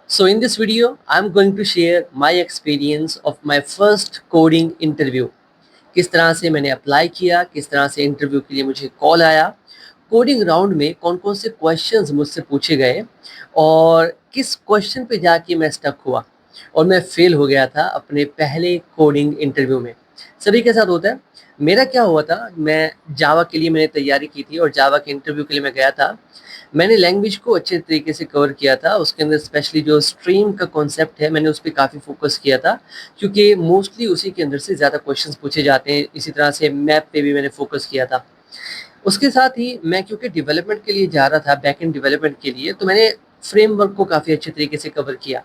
So in this video, I'm going to share my experience of my first coding interview. किस तरह से मैंने apply किया, किस तरह से इंटरव्यू के लिए मुझे कॉल आया, कोडिंग राउंड में कौन कौन से क्वेश्चंस मुझसे पूछे गए और किस क्वेश्चन पे जाके मैं स्टक हुआ और मैं फेल हो गया था अपने पहले कोडिंग इंटरव्यू में। सभी के साथ होता है। मेरा क्या हुआ था, मैं जावा के लिए मैंने तैयारी की थी और जावा के इंटरव्यू के लिए मैं गया था। मैंने लैंग्वेज को अच्छे तरीके से कवर किया था, उसके अंदर स्पेशली जो स्ट्रीम का कॉन्सेप्ट है मैंने उस पर काफ़ी फोकस किया था, क्योंकि मोस्टली उसी के अंदर से ज़्यादा क्वेश्चंस पूछे जाते हैं। इसी तरह से मैप पे भी मैंने फोकस किया था। उसके साथ ही मैं क्योंकि डेवलपमेंट के लिए जा रहा था, बैक एंड डेवलपमेंट के लिए, तो मैंने फ्रेमवर्क को काफ़ी अच्छे तरीके से कवर किया।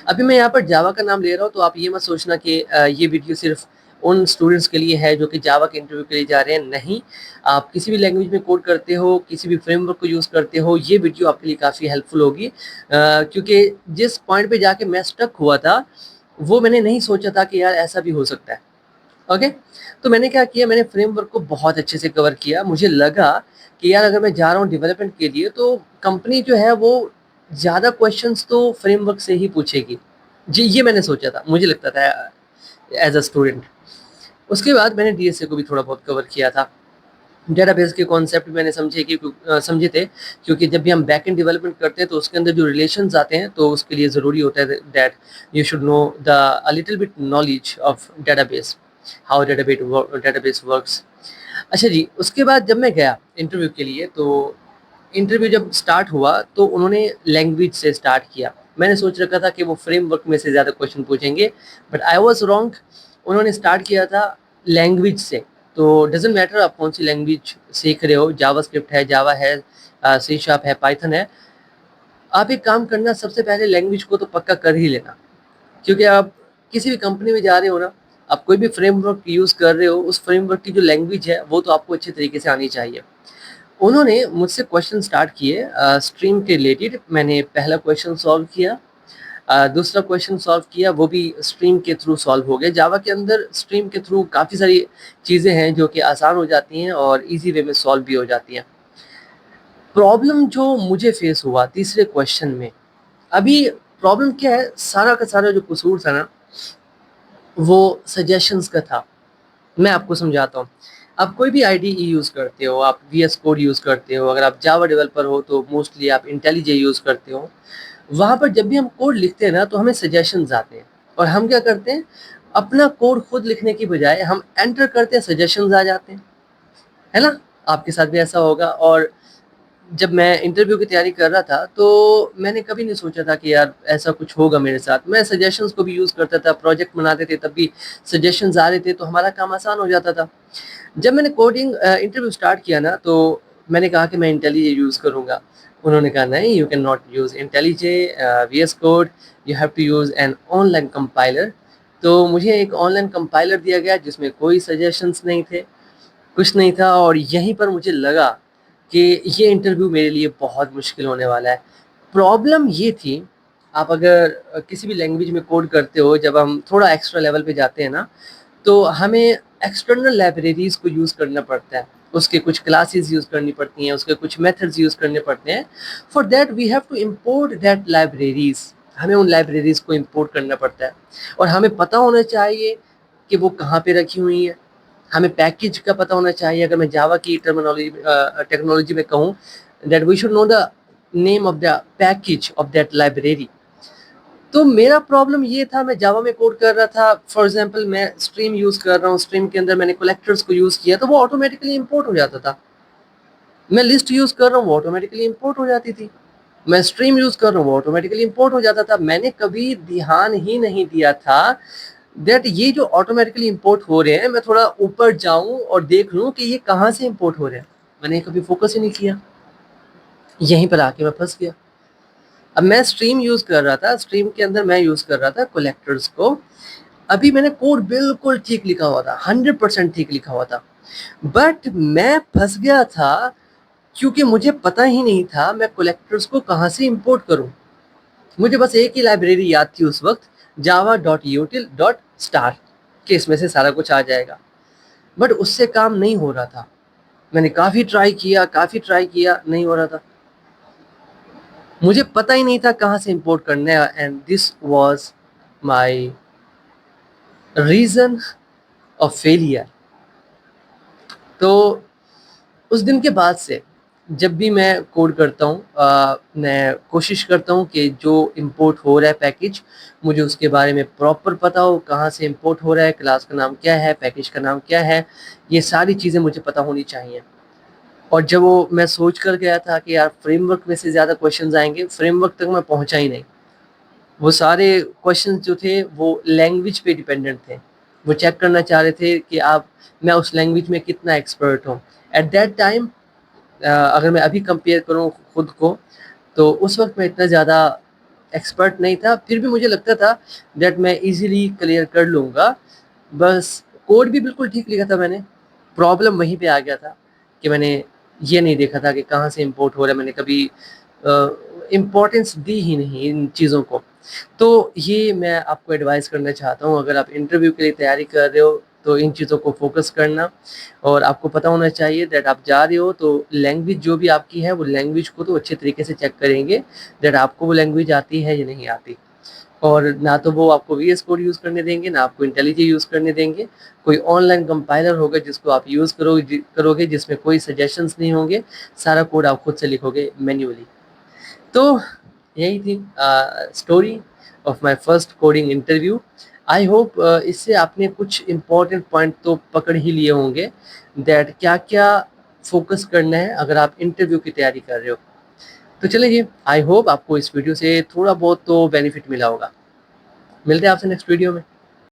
अभी मैं यहाँ पर जावा का नाम ले रहा हूँ, तो आप ये मत सोचना कि ये वीडियो सिर्फ उन स्टूडेंट्स के लिए है जो कि जावा के इंटरव्यू के लिए जा रहे हैं। नहीं, आप किसी भी लैंग्वेज में कोड करते हो, किसी भी फ्रेमवर्क को यूज़ करते हो, ये वीडियो आपके लिए काफ़ी हेल्पफुल होगी, क्योंकि जिस पॉइंट पे जाके मैं स्टक हुआ था, वो मैंने नहीं सोचा था कि यार ऐसा भी हो सकता है। ओके, तो मैंने क्या किया, मैंने फ्रेमवर्क को बहुत अच्छे से कवर किया। मुझे लगा कि यार अगर मैं जा रहा हूँ डेवलपमेंट के लिए, तो कंपनी जो है वो ज़्यादा क्वेश्चंस तो फ्रेमवर्क से ही पूछेगी। जी, ये मैंने सोचा था, मुझे लगता था एज अ स्टूडेंट। उसके बाद मैंने डीएसए को भी थोड़ा बहुत कवर किया था। डेटाबेस के कॉन्सेप्ट मैंने समझे थे, क्योंकि जब भी हम बैक एंड डेवलपमेंट करते हैं तो उसके अंदर जो रिलेशंस आते हैं, तो उसके लिए ज़रूरी होता है that you should know the a little bit knowledge of database, how database works. अच्छा जी, उसके बाद जब मैं गया इंटरव्यू के लिए, तो इंटरव्यू जब स्टार्ट हुआ तो उन्होंने लैंग्वेज से स्टार्ट किया। मैंने सोच रखा था कि वो फ्रेमवर्क में से ज़्यादा क्वेश्चन पूछेंगे, बट आई वाज रॉन्ग। उन्होंने स्टार्ट किया था लैंग्वेज से। तो डजेंट मैटर आप कौन सी लैंग्वेज सीख रहे हो, जावास्क्रिप्ट है, जावा है, सी शार्प है, पाइथन है। आप एक काम करना, सबसे पहले लैंग्वेज को तो पक्का कर ही लेना, क्योंकि आप किसी भी कंपनी में जा रहे हो ना, आप कोई भी फ्रेमवर्क यूज़ कर रहे हो, उस फ्रेमवर्क की जो लैंग्वेज है वो तो आपको अच्छे तरीके से आनी चाहिए। उन्होंने मुझसे क्वेश्चन स्टार्ट किए स्ट्रीम के रिलेटेड। मैंने पहला क्वेश्चन सॉल्व किया, दूसरा क्वेश्चन सॉल्व किया, वो भी स्ट्रीम के थ्रू सॉल्व हो गया। जावा के अंदर स्ट्रीम के थ्रू काफ़ी सारी चीज़ें हैं जो कि आसान हो जाती हैं और इजी वे में सॉल्व भी हो जाती हैं। प्रॉब्लम जो मुझे फेस हुआ तीसरे क्वेश्चन में, अभी प्रॉब्लम क्या है, सारा का सारा जो कसूर था ना, वो सजेशंस का था। मैं आपको समझाता हूँ। आप कोई भी आईडीई यूज़ करते हो, आप वीएस कोड यूज़ करते हो, अगर आप जावा डेवलपर हो तो मोस्टली आप इंटेलीजे यूज़ करते हो। वहाँ पर जब भी हम कोड लिखते हैं ना, तो हमें सजेशंस आते हैं और हम क्या करते हैं, अपना कोड खुद लिखने की बजाय हम एंटर करते हैं, सजेशंस आ जाते हैं, है ना? आपके साथ भी ऐसा होगा। और जब मैं इंटरव्यू की तैयारी कर रहा था, तो मैंने कभी नहीं सोचा था कि यार ऐसा कुछ होगा मेरे साथ। मैं सजेशंस को भी यूज़ करता था, प्रोजेक्ट बनाते थे तब भी सजेशंस आ रहे थे, तो हमारा काम आसान हो जाता था। जब मैंने कोडिंग इंटरव्यू स्टार्ट किया ना, तो मैंने कहा कि मैं इंटेलीजे यूज़ करूँगा। उन्होंने कहा नहीं, you can not use IntelliJ, VS code, you have to use an online compiler. तो मुझे एक ऑनलाइन कंपाइलर दिया गया जिसमें कोई सजेशंस नहीं थे, कुछ नहीं था, और यहीं पर मुझे लगा कि ये इंटरव्यू मेरे लिए बहुत मुश्किल होने वाला है। प्रॉब्लम ये थी, आप अगर किसी भी लैंग्वेज में कोड करते हो, जब हम थोड़ा एक्स्ट्रा लेवल पे जाते हैं ना, तो हमें एक्सटर्नल लाइब्रेरीज़ को यूज़ करना पड़ता है। उसके कुछ क्लासेस यूज़ करनी पड़ती हैं, उसके कुछ मेथड्स यूज़ करने पड़ते हैं। For that we have to import that libraries. हमें उन लाइब्रेरीज़ को इम्पोर्ट करना पड़ता है और हमें पता होना चाहिए कि वो कहाँ पे रखी हुई हैं। हमें पैकेज का पता होना चाहिए। अगर मैं जावा की टेक्नोलॉजी में कहूँ, that we should know the name of the package of that library. तो मेरा प्रॉब्लम ये था, मैं जावा में कोड कर रहा था। फॉर एग्जांपल मैं स्ट्रीम यूज़ कर रहा हूँ, स्ट्रीम के अंदर मैंने कलेक्टर्स को यूज़ किया तो वो ऑटोमेटिकली इंपोर्ट हो जाता था। मैं लिस्ट यूज़ कर रहा हूँ, वो ऑटोमेटिकली इंपोर्ट हो जाती थी। मैं स्ट्रीम यूज़ कर रहा हूँ, वो ऑटोमेटिकली इंपोर्ट हो जाता था। मैंने कभी ध्यान ही नहीं दिया था दैट ये जो ऑटोमेटिकली इंपोर्ट हो रहे हैं, मैं थोड़ा ऊपर जाऊँ और देख लूँ कि ये कहाँ से इंपोर्ट हो रहे हैं। मैंने कभी फोकस ही नहीं किया, यहीं पर आके मैं फंस गया। अब मैं स्ट्रीम यूज़ कर रहा था, स्ट्रीम के अंदर मैं यूज़ कर रहा था कलेक्टर्स को। अभी मैंने कोड बिल्कुल ठीक लिखा हुआ था, 100% ठीक लिखा हुआ था, बट मैं फंस गया था क्योंकि मुझे पता ही नहीं था मैं कलेक्टर्स को कहाँ से इंपोर्ट करूँ। मुझे बस एक ही लाइब्रेरी याद थी उस वक्त, java.util.star, कि इसमें से सारा कुछ आ जाएगा, बट उससे काम नहीं हो रहा था। मैंने काफ़ी ट्राई किया, नहीं हो रहा था। مجھے پتہ ہی نہیں تھا کہاں سے امپورٹ کرنا ہے، and this was my reason of failure. تو اس دن کے بعد سے جب بھی میں کوڈ کرتا ہوں میں کوشش کرتا ہوں کہ جو امپورٹ ہو رہا ہے پیکج مجھے اس کے بارے میں پراپر پتہ ہو، کہاں سے امپورٹ ہو رہا ہے، کلاس کا نام کیا ہے، پیکج کا نام کیا ہے، یہ ساری چیزیں مجھے پتہ ہونی چاہیے. اور جب وہ میں سوچ کر گیا تھا کہ یار فریم ورک میں سے زیادہ کویشچنز آئیں گے، فریم ورک تک میں پہنچا ہی نہیں. وہ سارے کویشچنز جو تھے وہ لینگویج پہ ڈیپینڈنٹ تھے. وہ چیک کرنا چاہ رہے تھے کہ میں اس لینگویج میں کتنا ایکسپرٹ ہوں. ایٹ دیٹ ٹائم اگر میں ابھی کمپیئر کروں خود کو تو اس وقت میں اتنا زیادہ ایکسپرٹ نہیں تھا، پھر بھی مجھے لگتا تھا دیٹ میں ایزیلی کلیئر کر لوں گا. بس کوڈ بھی بالکل ٹھیک لکھا تھا میں نے، پرابلم وہیں پہ آ گیا تھا کہ میں نے یہ نہیں دیکھا تھا کہ کہاں سے امپورٹ ہو رہا ہے. میں نے کبھی امپورٹنس دی ہی نہیں ان چیزوں کو. تو یہ میں آپ کو ایڈوائز کرنا چاہتا ہوں، اگر آپ انٹرویو کے لیے تیاری کر رہے ہو تو ان چیزوں کو فوکس کرنا، اور آپ کو پتہ ہونا چاہیے دیٹ آپ جا رہے ہو تو لینگویج جو بھی آپ کی ہے وہ لینگویج کو تو اچھے طریقے سے چیک کریں گے دیٹ آپ کو وہ لینگویج آتی ہے یا نہیں آتی. اور نہ تو وہ آپ کو وی ایس کوڈ یوز کرنے دیں گے، نہ آپ کو انٹیلیجے یوز کرنے دیں گے. کوئی آن لائن کمپائلر ہوگا جس کو آپ یوز کرو گے، جس میں کوئی سجیشنس نہیں ہوں گے، سارا کوڈ آپ خود سے لکھو گے مینولی. تو یہی تھی story of my first coding interview. I hope اس سے آپ نے کچھ امپورٹنٹ پوائنٹ تو پکڑ ہی لیے ہوں گے دیٹ کیا کیا فوکس کرنا ہے اگر آپ انٹرویو کی تیاری کر رہے ہو. تو چلیں جی، آئی ہوپ آپ کو اس ویڈیو سے تھوڑا بہت تو بینیفٹ ملا ہوگا. ملتے ہیں آپ سے نیکسٹ ویڈیو میں.